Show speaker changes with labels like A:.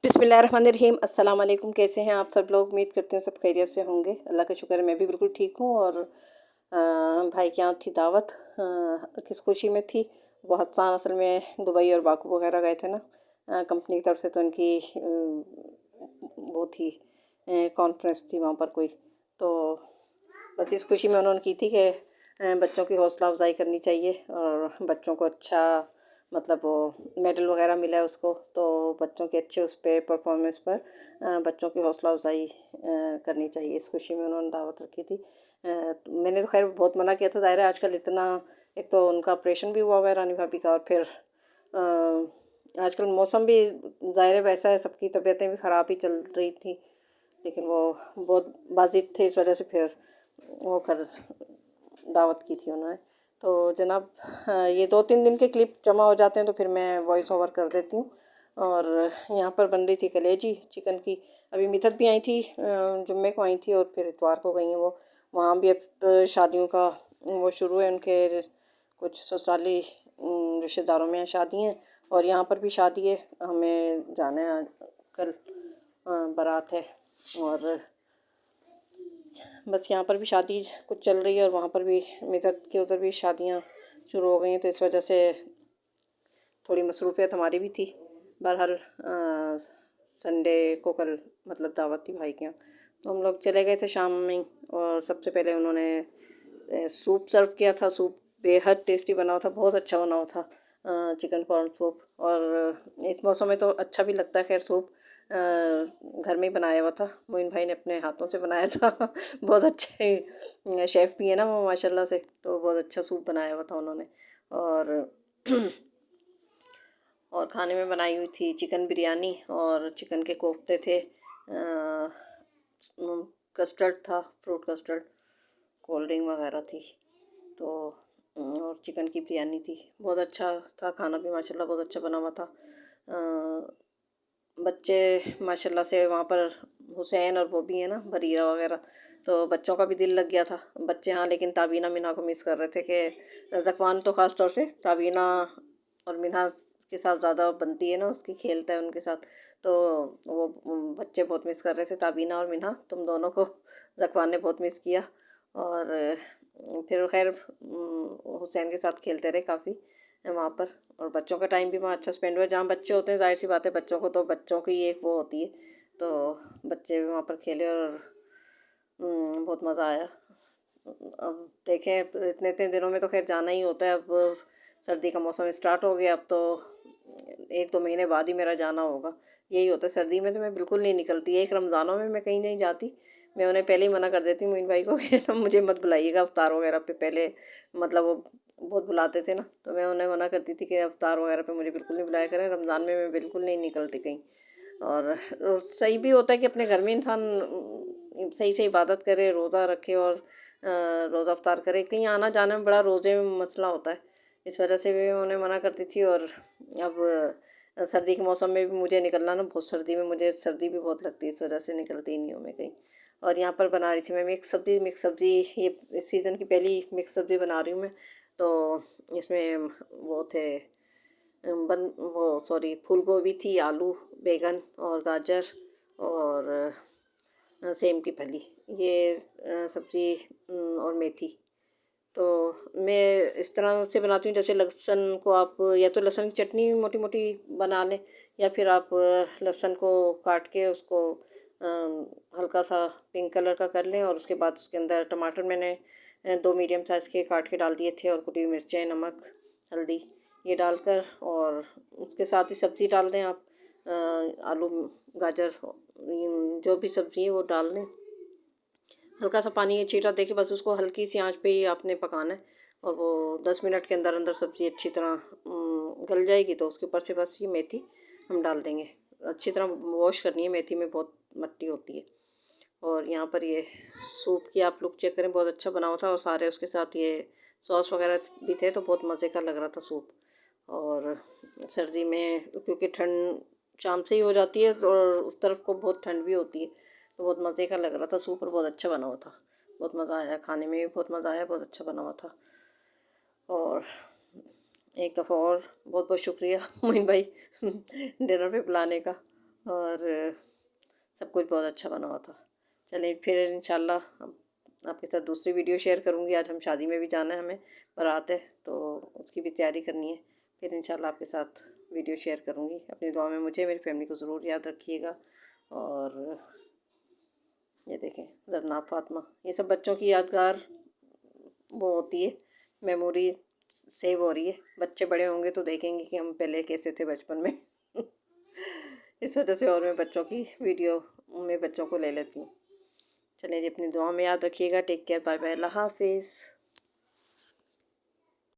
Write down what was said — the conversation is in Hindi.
A: बिस्मिल्लाहिर्रहमानिर्रहीम। अस्सलाम वालेकुम। कैसे हैं आप सब लोग? उम्मीद करती हूँ सब खैरियत से होंगे। अल्लाह का शुक्र है मैं भी बिल्कुल ठीक हूँ। और भाई के यहाँ थी दावत। किस खुशी में थी? वो हस्सान असल में दुबई और बाकू वगैरह गए थे ना, कंपनी की तरफ से। तो उनकी वो थी, कॉन्फ्रेंस थी वहाँ पर कोई। तो बस इस खुशी में उन्होंने की थी कि बच्चों की हौसला अफजाई करनी चाहिए और बच्चों को अच्छा, मतलब वो मेडल वगैरह मिला है उसको। तो बच्चों के अच्छे उस पर परफॉर्मेंस पर बच्चों की हौसला अफजाई करनी चाहिए। इस खुशी में उन्होंने दावत रखी थी। तो मैंने तो खैर बहुत मना किया था। ज़ाहिर है आजकल इतना, एक तो उनका ऑपरेशन भी हुआ हुआ है रानी भाभी का, और फिर आजकल मौसम भी ज़ाहिर है वैसा है, सबकी तबीयतें भी ख़राब ही चल रही थी। लेकिन वो बहुत बाजिद थे, इस वजह से फिर वो कर दावत की थी उन्होंने। तो जनाब, ये 2-3 दिन के क्लिप जमा हो जाते हैं तो फिर मैं वॉइस ओवर कर देती हूँ। और यहाँ पर बन रही थी कलेजी चिकन की। अभी मिथत भी आई थी, जुम्मे को आई थी और फिर इतवार को गई हैं वो। वहाँ भी अब शादियों का वो शुरू है, उनके कुछ ससुराली रिश्तेदारों में शादी हैं। और यहाँ पर भी शादी है, हमें जाना है कल, बारात है। और बस यहाँ पर भी शादी कुछ चल रही है और वहाँ पर भी मिथक के उधर भी शादियाँ शुरू हो गई हैं। तो इस वजह से थोड़ी मसरूफ़ियत हमारी भी थी। बहरहाल संडे को कल मतलब दावत थी भाई के यहाँ, तो हम लोग चले गए थे शाम में ही। और सबसे पहले उन्होंने सूप सर्व किया था। सूप बेहद टेस्टी बना हुआ था, बहुत अच्छा बना हुआ था, चिकन कॉर्न सूप। और इस मौसम में तो अच्छा भी लगता है। खैर सूप घर में ही बनाया हुआ था, मोइन भाई ने अपने हाथों से बनाया था। बहुत अच्छे शेफ़ भी है ना वो माशाल्लाह से, तो बहुत अच्छा सूप बनाया हुआ था उन्होंने। और और खाने में बनाई हुई थी चिकन बिरयानी और चिकन के कोफ्ते थे, कस्टर्ड था, फ्रूट कस्टर्ड, कोल्ड ड्रिंक वगैरह थी। तो और चिकन की बिरयानी थी। बहुत अच्छा था खाना भी, माशाल्लाह बहुत अच्छा बना हुआ था। बच्चे माशाल्लाह से वहाँ पर हुसैन और वो भी है ना, बरीरा वगैरह, तो बच्चों का भी दिल लग गया था। बच्चे हाँ, लेकिन ताबीना मिना को मिस कर रहे थे कि ज़कवान तो ख़ास तौर से ताबीना और मिना के साथ ज़्यादा बनती है ना, उसकी खेलता है उनके साथ। तो वो बच्चे बहुत मिस कर रहे थे, ताबीना और मिना, तुम दोनों को ज़कवान ने बहुत मिस किया। और फिर खैर हुसैन के साथ खेलते रहे काफ़ी वहाँ पर। और बच्चों का टाइम भी वहाँ अच्छा स्पेंड हुआ। जहाँ बच्चे होते हैं ज़ाहिर सी बात है, बच्चों को तो बच्चों की एक वो होती है, तो बच्चे भी वहाँ पर खेले और बहुत मज़ा आया। अब देखें, इतने इतने दिनों में तो खैर जाना ही होता है। अब सर्दी का मौसम स्टार्ट हो गया, अब तो 1-2 महीने बाद ही मेरा जाना होगा। यही होता है, सर्दी में तो मैं बिल्कुल नहीं निकलती। एक रमज़ानों में मैं कहीं नहीं जाती। मैं उन्हें पहले ही मना कर देती हूँ मोइन भाई को कि ना मुझे मत बुलाइएगा अफ्तार वगैरह पे। पहले मतलब वो बहुत बुलाते थे ना, तो मैं उन्हें मना करती थी कि अफ्तार वगैरह पे मुझे बिल्कुल नहीं बुलाया करें। रमज़ान में मैं बिल्कुल नहीं निकलती कहीं। और सही भी होता है कि अपने घर में इंसान सही से इबादत करे, रोज़ा रखे और रोज़ा अफ्तार करे। कहीं आना जाने में बड़ा रोज़े में मसला होता है, इस वजह से भी मैं उन्हें मना करती थी। और अब सर्दी के मौसम में भी मुझे निकलना ना, बहुत सर्दी में मुझे सर्दी भी बहुत लगती है, इस वजह से निकलती ही नहीं हूँ मैं कहीं। और यहाँ पर बना रही थी मैं मिक्स सब्ज़ी, ये इस सीज़न की पहली मिक्स सब्ज़ी बना रही हूँ मैं। तो इसमें वो थे वो सॉरी फूल गोभी थी, आलू, बैंगन और गाजर और सेम की फली, ये सब्ज़ी और मेथी। तो मैं इस तरह से बनाती हूँ, जैसे लहसुन को आप या तो लहसुन की चटनी मोटी मोटी बना लें, या फिर आप लहसुन को काट के उसको हल्का सा पिंक कलर का कर लें। और उसके बाद उसके अंदर टमाटर मैंने 2 मीडियम साइज़ के काट के डाल दिए थे, और कुटी हुई मिर्चें, नमक, हल्दी, ये डालकर, और उसके साथ ही सब्ज़ी डाल दें आप। आलू, गाजर, जो भी सब्ज़ी है वो डाल दें। हल्का सा पानी छींटा देके बस उसको हल्की सी आंच पे ही आपने पकाना है। और वो 10 मिनट के अंदर अंदर सब्ज़ी अच्छी तरह गल जाएगी। तो उसके ऊपर से बस ये मेथी हम डाल देंगे। अच्छी तरह वॉश करनी है, मेथी में बहुत मट्टी होती है। और यहाँ पर ये सूप की आप लुक चेक करें, बहुत अच्छा बना हुआ था। और सारे उसके साथ ये सॉस वगैरह भी थे, तो बहुत मज़े का लग रहा था सूप। और सर्दी में क्योंकि ठंड शाम से ही हो जाती है, तो उस तरफ को बहुत ठंड भी होती है, तो बहुत मज़े का लग रहा था सूप, और बहुत अच्छा बना हुआ था। बहुत मज़ा आया खाने में भी, बहुत मज़ा आया, बहुत अच्छा बना हुआ था। और एक दफ़ा और बहुत बहुत शुक्रिया मोइन भाई डिनर पे बुलाने का। और सब कुछ बहुत अच्छा बना हुआ था। चलिए फिर इंशाल्लाह आपके साथ दूसरी वीडियो शेयर करूँगी। आज हम शादी में भी जाना है, हमें बारात है तो उसकी भी तैयारी करनी है। फिर इंशाल्लाह आपके साथ वीडियो शेयर करूँगी। अपनी दुआ में मुझे, मेरी फैमिली को ज़रूर याद रखिएगा। और ये देखें ज़रनाब फातिमा, ये सब बच्चों की यादगार वो होती है, मेमोरी सेव हो रही है। बच्चे बड़े होंगे तो देखेंगे कि हम पहले कैसे थे बचपन में। इस वजह से और मैं बच्चों की वीडियो में बच्चों को ले लेती हूँ। चलिए जी, अपनी दुआ में याद रखिएगा। टेक केयर, बाय बाय, अल्लाह हाफिज़।